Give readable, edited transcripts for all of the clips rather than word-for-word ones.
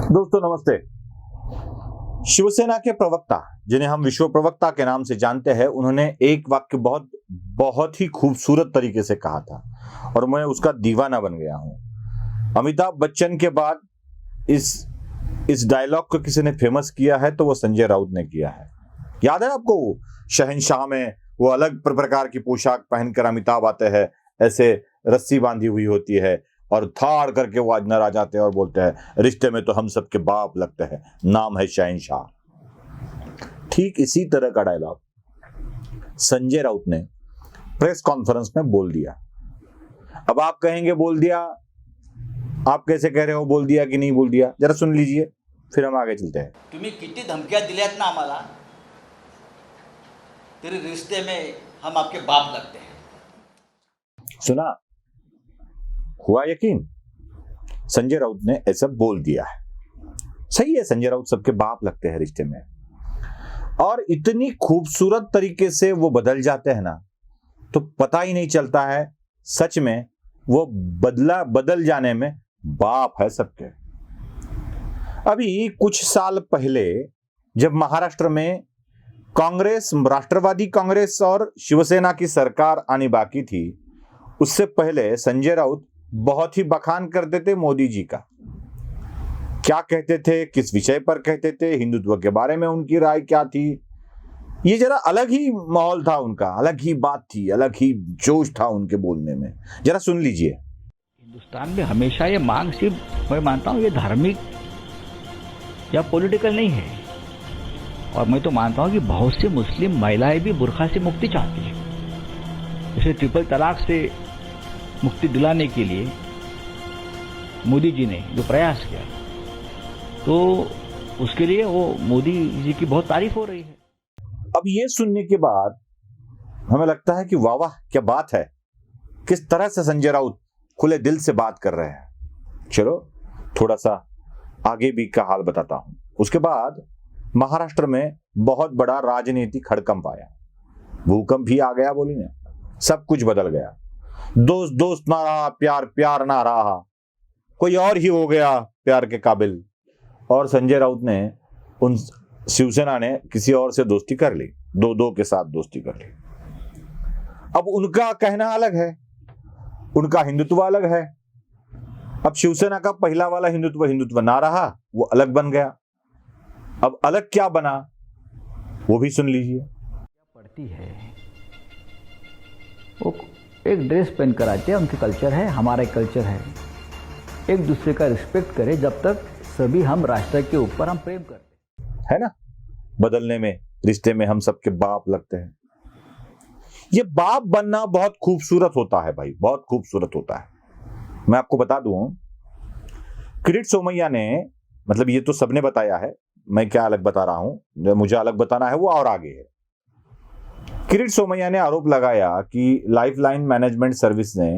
दोस्तों नमस्ते। शिवसेना के प्रवक्ता, जिन्हें हम विश्व प्रवक्ता के नाम से जानते हैं, उन्होंने एक वाक्य बहुत ही खूबसूरत तरीके से कहा था और मैं उसका दीवाना बन गया हूं। अमिताभ बच्चन के बाद इस डायलॉग को किसी ने फेमस किया है तो वो संजय राउत ने किया है। याद है आपको, शहंशाह में वो अलग प्रकार की पोशाक पहनकर अमिताभ आते हैं, ऐसे रस्सी बांधी हुई होती है और थाड़ करके वो नजर आ जाते हैं और बोलते हैं रिश्ते में तो हम सबके बाप लगते हैं, नाम है शहंशाह। ठीक इसी तरह का डायलॉग संजय राउत ने प्रेस कॉन्फ्रेंस में बोल दिया। अब आप कहेंगे बोल दिया, आप कैसे कह रहे हो बोल दिया कि नहीं बोल दिया, जरा सुन लीजिए फिर हम आगे चलते हैं। तुम्ही किती धमक्या दिल्यात ना आम्हाला, तेरे रिश्ते में हम आपके बाप लगते हैं। सुना, हुआ यकीन? संजय राउत ने ऐसा बोल दिया है। सही है, संजय राउत सबके बाप लगते हैं रिश्ते में, और इतनी खूबसूरत तरीके से वो बदल जाते हैं ना, तो पता ही नहीं चलता है सच में वो बदल जाने में बाप है सबके। अभी कुछ साल पहले जब महाराष्ट्र में कांग्रेस, राष्ट्रवादी कांग्रेस और शिवसेना की सरकार आनी बाकी थी, उससे पहले संजय राउत बहुत ही बखान करते थे मोदी जी का। क्या कहते थे, किस विषय पर कहते थे, हिंदुत्व के बारे में उनकी राय क्या थी, ये जरा अलग ही माहौल था उनका, अलग ही बात थी, अलग ही जोश था उनके बोलने में। जरा सुन लीजिए। हिंदुस्तान में हमेशा ये मांग सिर्फ, मैं मानता हूँ ये धार्मिक या पॉलिटिकल नहीं है, और मैं तो मानता हूँ कि बहुत सी मुस्लिम महिलाएं भी बुर्का से मुक्ति चाहती है। जैसे ट्रिपल तलाक से मुक्ति दिलाने के लिए मोदी जी ने जो प्रयास किया, तो उसके लिए वो मोदी जी की बहुत तारीफ हो रही है। अब ये सुनने के बाद हमें लगता है कि वाह वाह क्या बात है, किस तरह से संजय राउत खुले दिल से बात कर रहे हैं। चलो थोड़ा सा आगे भी का हाल बताता हूं। उसके बाद महाराष्ट्र में बहुत बड़ा राजनीतिक हड़कंप आया, भूकंप भी आ गया, बोली ना, सब कुछ बदल गया। दोस्त दोस्त ना रहा, प्यार प्यार ना रहा, कोई और ही हो गया प्यार के काबिल, और संजय राउत ने उन शिवसेना ने किसी और से दोस्ती कर ली, दो के साथ दोस्ती कर ली। अब उनका कहना अलग है, उनका हिंदुत्व अलग है। अब शिवसेना का पहला वाला हिंदुत्व ना रहा, वो अलग बन गया। अब अलग क्या बना वो भी सुन लीजिए। पड़ती है, वो एक ड्रेस पहन कर आते हैं, उनके कल्चर है, हमारा एक कल्चर है, एक दूसरे का रिस्पेक्ट करें, जब तक सभी हम राष्ट्र के ऊपर हम प्रेम करते है ना। बदलने में, रिश्ते में हम सबके बाप लगते हैं। ये बाप बनना बहुत खूबसूरत होता है भाई, बहुत खूबसूरत होता है। मैं आपको बता दूं, किरीट सोमैया ने, मतलब ये तो सबने बताया है, मैं क्या अलग बता रहा हूं, जो मुझे अलग बताना है वो और आगे है। किरीट सोमैया ने आरोप लगाया कि लाइफलाइन मैनेजमेंट सर्विस ने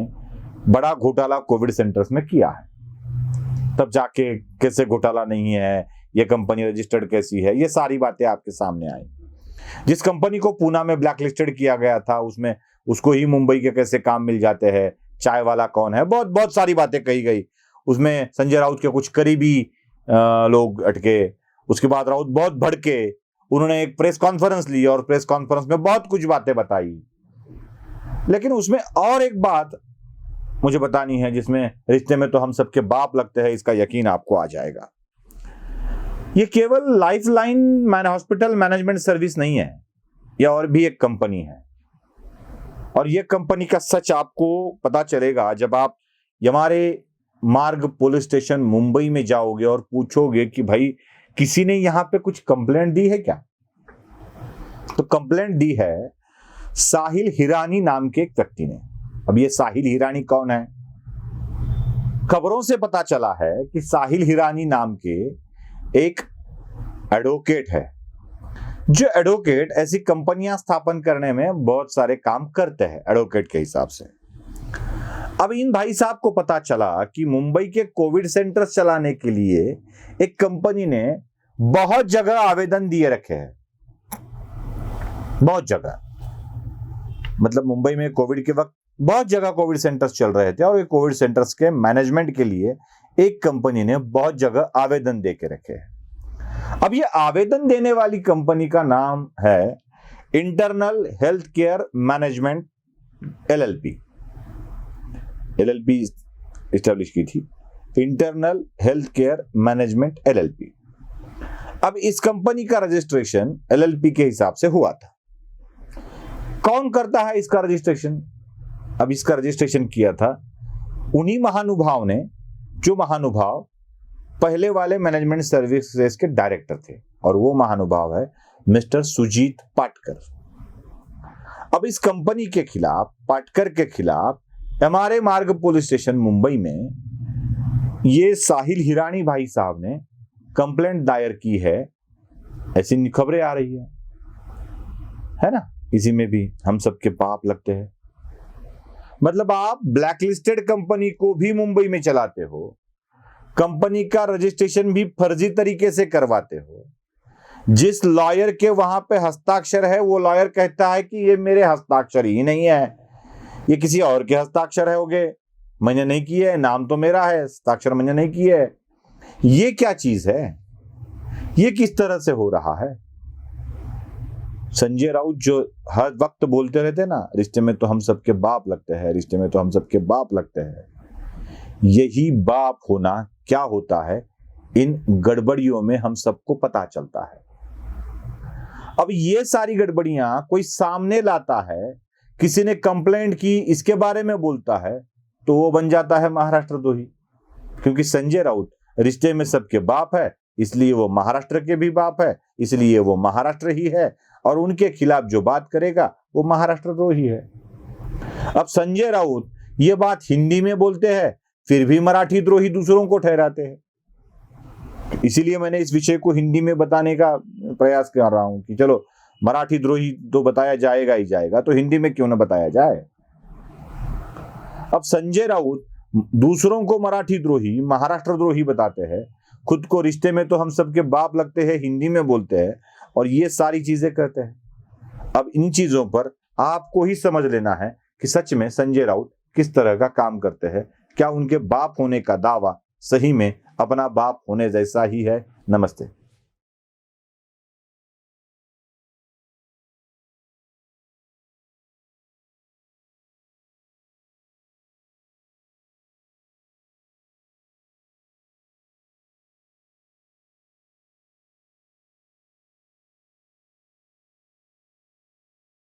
बड़ा घोटाला कोविड सेंटर्स में किया है। तब जाके कैसे घोटाला नहीं है, ये कंपनी रजिस्टर्ड कैसी है, ये सारी बातें आपके सामने आई। जिस कंपनी को पूना में ब्लैकलिस्टेड किया गया था, उसमें उसको ही मुंबई के कैसे काम मिल जाते हैं, चाय वाला कौन है, बहुत बहुत सारी बातें कही गई। उसमें संजय राउत के कुछ करीबी लोग अटके। उसके बाद राउत बहुत भड़के, उन्होंने एक प्रेस कॉन्फ्रेंस ली और प्रेस कॉन्फ्रेंस में बहुत कुछ बातें बताई। लेकिन उसमें और एक बात मुझे बतानी है, जिसमें रिश्ते में तो हम सबके बाप लगते हैं, इसका यकीन आपको आ जाएगा। ये केवल लाइफलाइन हॉस्पिटल मैनेजमेंट सर्विस नहीं है, यह और भी एक कंपनी है, और यह कंपनी का सच आपको पता चलेगा जब आप हमारे मार्ग पुलिस स्टेशन मुंबई में जाओगे और पूछोगे कि भाई किसी ने यहां पे कुछ कंप्लेंट दी है क्या, तो कंप्लेंट दी है साहिल हिरानी नाम के एक व्यक्ति ने। अब ये साहिल हिरानी कौन है? खबरों से पता चला है कि साहिल हिरानी नाम के एक एडवोकेट है, जो एडवोकेट ऐसी कंपनियां स्थापन करने में बहुत सारे काम करते हैं एडवोकेट के हिसाब से। अब इन भाई साहब को पता चला कि मुंबई के कोविड सेंटर्स चलाने के लिए एक कंपनी ने बहुत जगह आवेदन दिए रखे हैं, बहुत जगह। मतलब मुंबई में कोविड के वक्त बहुत जगह कोविड सेंटर्स चल रहे थे, और ये कोविड सेंटर्स के मैनेजमेंट के लिए एक कंपनी ने बहुत जगह आवेदन दे के रखे हैं। अब ये आवेदन देने वाली कंपनी का नाम है internal health care management LLP establish की थी, internal health care management LLP। अब इस कंपनी का रजिस्ट्रेशन LLP के हिसाब से हुआ था। कौन करता है इसका रजिस्ट्रेशन? अब इसका रजिस्ट्रेशन किया था उन्हीं महानुभाव ने, जो महानुभाव पहले वाले मैनेजमेंट सर्विसेज के डायरेक्टर थे, और वो महानुभाव है मिस्टर सुजीत पाटकर। अब इस कंपनी के खिलाफ, पाटकर के खिलाफ, हमारे मार्ग पुलिस स्टेशन मुंबई में ये साहिल हिरानी भाई साहब ने कंप्लेंट दायर की है, ऐसी खबरें आ रही है ना। इसी में भी हम सबके पाप लगते हैं। मतलब आप ब्लैकलिस्टेड कंपनी को भी मुंबई में चलाते हो, कंपनी का रजिस्ट्रेशन भी फर्जी तरीके से करवाते हो। जिस लॉयर के वहां पे हस्ताक्षर है, वो लॉयर कहता है कि ये मेरे हस्ताक्षर ही नहीं है, ये किसी और के हस्ताक्षर है, होंगे, मैंने नहीं किए, नाम तो मेरा है, हस्ताक्षर मैंने नहीं किए है। ये क्या चीज है? ये किस तरह से हो रहा है? संजय राउत जो हर वक्त बोलते रहते ना, रिश्ते में तो हम सबके बाप लगते हैं, रिश्ते में तो हम सबके बाप लगते हैं, यही बाप होना क्या होता है, इन गड़बड़ियों में हम सबको पता चलता है। अब ये सारी गड़बड़ियां कोई सामने लाता है, किसी ने कंप्लेंट की, इसके बारे में बोलता है, तो वो बन जाता है महाराष्ट्रद्रोही। क्योंकि संजय राउत रिश्ते में सबके बाप है, इसलिए वो महाराष्ट्र के भी बाप है, इसलिए वो महाराष्ट्र ही है, और उनके खिलाफ जो बात करेगा वो महाराष्ट्रद्रोही है। अब संजय राउत ये बात हिंदी में बोलते हैं, फिर भी मराठी द्रोही दूसरों को ठहराते हैं। इसीलिए मैंने इस विषय को हिंदी में बताने का प्रयास कर रहा हूं कि चलो मराठी द्रोही तो बताया जाएगा ही जाएगा, तो हिंदी में क्यों ना बताया जाए। अब संजय राउत दूसरों को मराठी द्रोही, महाराष्ट्र द्रोही बताते हैं, खुद को रिश्ते में तो हम सबके बाप लगते हैं हिंदी में बोलते हैं, और ये सारी चीजें करते हैं। अब इन चीजों पर आपको ही समझ लेना है कि सच में संजय राउत किस तरह का काम करते हैं। क्या उनके बाप होने का दावा सही में अपना बाप होने जैसा ही है? नमस्ते।